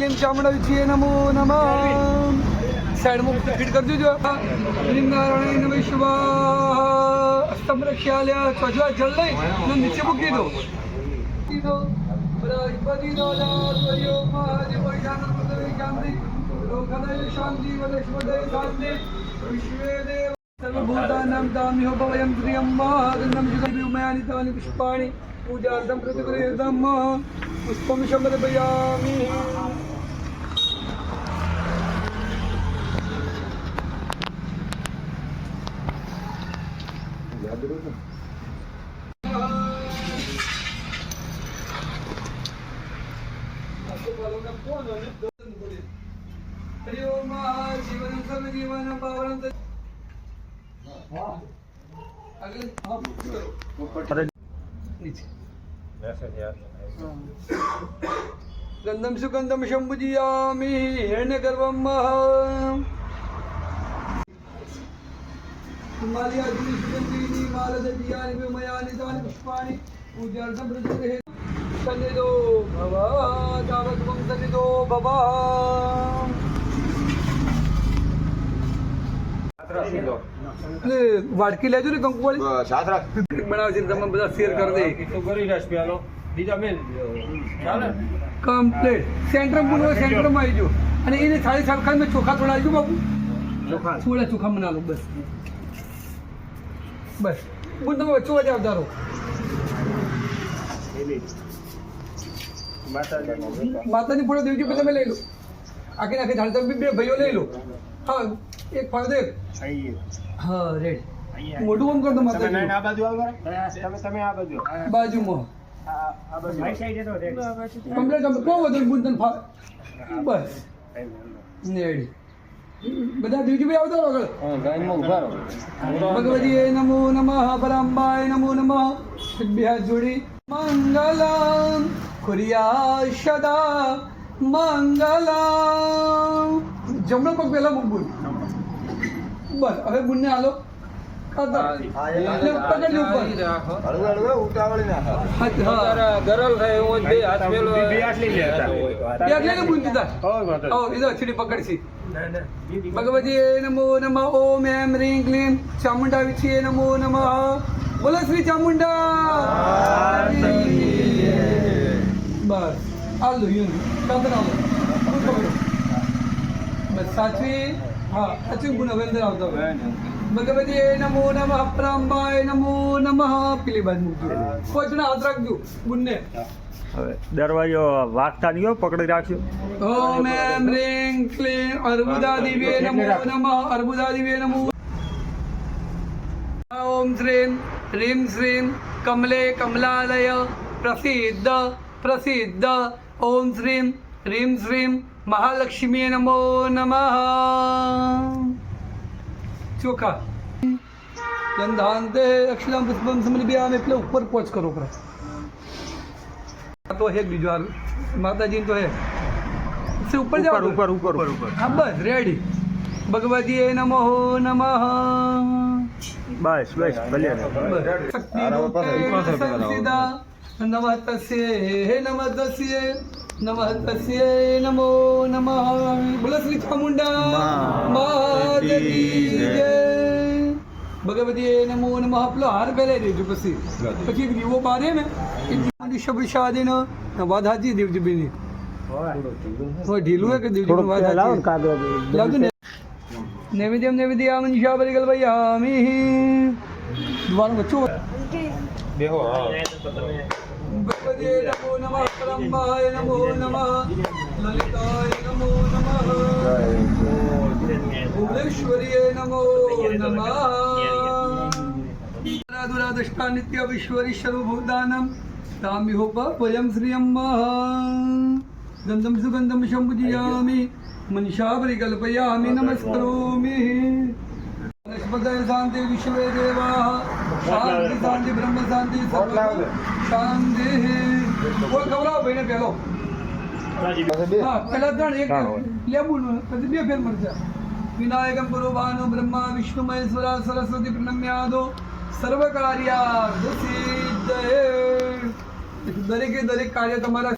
क्लीं चामुंडाविच्ये नमो नमः साइड में फिट कर दीजिए ह्रीं नारायणाय नमः शिवाय स्तंभ रक्षालय स्वच्छता जल नहीं ना नीचे बुक दो बृहस्पति दोलायो महादेव शांति शांति लोकदय शांति वनस्पतय शांति विश्वे देव सर्वभूतानां दाम्यो भवयं त्र्यम्बा गन्धं जुगव्योमयानि तानि पुष्पाणि पूजार्थं प्रतिगृहीतं पुष्पं समर्पयामि हरि ओम जीवन सर्व जीवन पावन नीचे गंधम सुगंधम शंभुजियामि हिरण्यगर्भं हिमालयाद्रि सुगंधीनि मालदीयानि विमयानि तानि पुष्पाणि पूजार्थं प्रतिगृहीतं सन्निधो भव तावत्वं सन्निधो भव વાડકી લેજો ને કંકુવાળી બનાવશે તમે બધા શેર કરી દે તો કરી રાખ પેલો બીજા મેલ ચાલે કમ્પ્લીટ સેન્ટર પૂરો સેન્ટર માં આવી જો અને એને થાળી સરખા મેં ચોખા થોડા આવજો બાપુ ચોખા થોડા ચોખા બના લો બસ બસ હું તમે વચ્ચે વચ્ચે આવતા રહો માતાની ફોટો દેવજી પછી તમે લઈ લો આખી નાખી થાળી તમે બે ભાઈઓ લઈ લો હા એક ફાળો દે હા રેડ મોટું કામ કરતો માતા આ બાજુ આવો તમે આ બાજુ બાજુમાં આ બાજુ મારી સાઈડે તો રેડ કમ્પ્લીટ તમે કો વધુ ગુંદન બસ રેડી બધા દીવજી ભાઈ આવતો આગળ હા ગાયમાં ઉભા રહો ભગવતીએ નમો નમઃ પરાંબાય નમો નમઃ બે હાથ જોડી મંગલમ કુર્યા સદા મંગલમ જમણો પગ પહેલા મૂકવું બસ હવે બુનને હાલો ભગવતી નમો નમઃ ઓમ એમ રીં ક્લીં ચામુંડા વિછીએ નમો નમઃ બોલો શ્રી ચામુંડા બસ હાલો યુન બસ સાચવી હા અચૂક ગુણ હવે અંદર આવતો ભગવતી નમો નમઃ પ્રાંબાય નમો નમઃ પેલી બાજુ મૂકજો કોચના હાથ રાખજો ગુણને હવે દરવાજો વાગતા નહીં પકડી રાખજો ઓમ એમ રીં ક્લીં અર્બુદા દિવ્ય નમો નમઃ અર્બુદા દિવ્ય નમો ઓમ શ્રીં રીં શ્રીં કમલે કમલાલય પ્રસિદ્ધ પ્રસિદ્ધ ઓમ શ્રીં રીં શ્રીં મહાલક્ષ્મી નમો નમઃ ચોખા ગંધાંતે અક્ષલમ પુષ્પમ સમર્પયામિ એટલે ઉપર પહોંચ કરો પ્રા તો હે બીજો હાલ માતાજી તો હે ઉપર જાઓ ઉપર ઉપર ઉપર હા બસ રેડી ભગવતીએ નમો નમઃ બસ બસ ભલે સંસિદા નમઃ તસ્યે નમઃ તસ્યે નમઃ તસ્યે નમો નમઃ બોલો શ્રી ચામુંડા માતકી જય ભગવતીએ નમો નમઃ પેલો હાર પહેલાઈ દેજો પછી પછી એક દીવો બારે ને શબશાદીનો વાત હાજી દેવજીબીની ઢીલું હે કે દેવજી વાત હાજી નૈવેદ્યમ નૈવેદ્યામ નિશા પરિકલ્પયામિ દ્વારનું બચ્ચું બેહો ભગવતે નમો નમઃ પરંબાય નમો નમઃ લલિતાય નમો નમઃ ભુવનેશ્વરીય નમો નમઃ દુરાદષ્ટા નિત્ય વિશ્વરી સર્વભૂતાનાં તામ્યો વયં શ્રિયં ગંધમ સુગંધમ શંભુજીયામિ મનીષા પરિકલ્પયામિ નમસ્કરોમિ वनस्पतय शांति विश्वे देवाः शांति शांति ब्रह्म शांति सर्व शांति कोई खबराओ भाई ने पहलो हाँ पहला त्रण एक लेबू પછી બે ફેર મરજા વિનાયકમ પુરોભાનો બ્રહ્મા વિષ્ણુ મહેશ્વરા સરસ્વતી પ્રણમ્યાદો સર્વ કાર્યા સિદ્ધયે દરેકે દરેક કાર્ય તમારા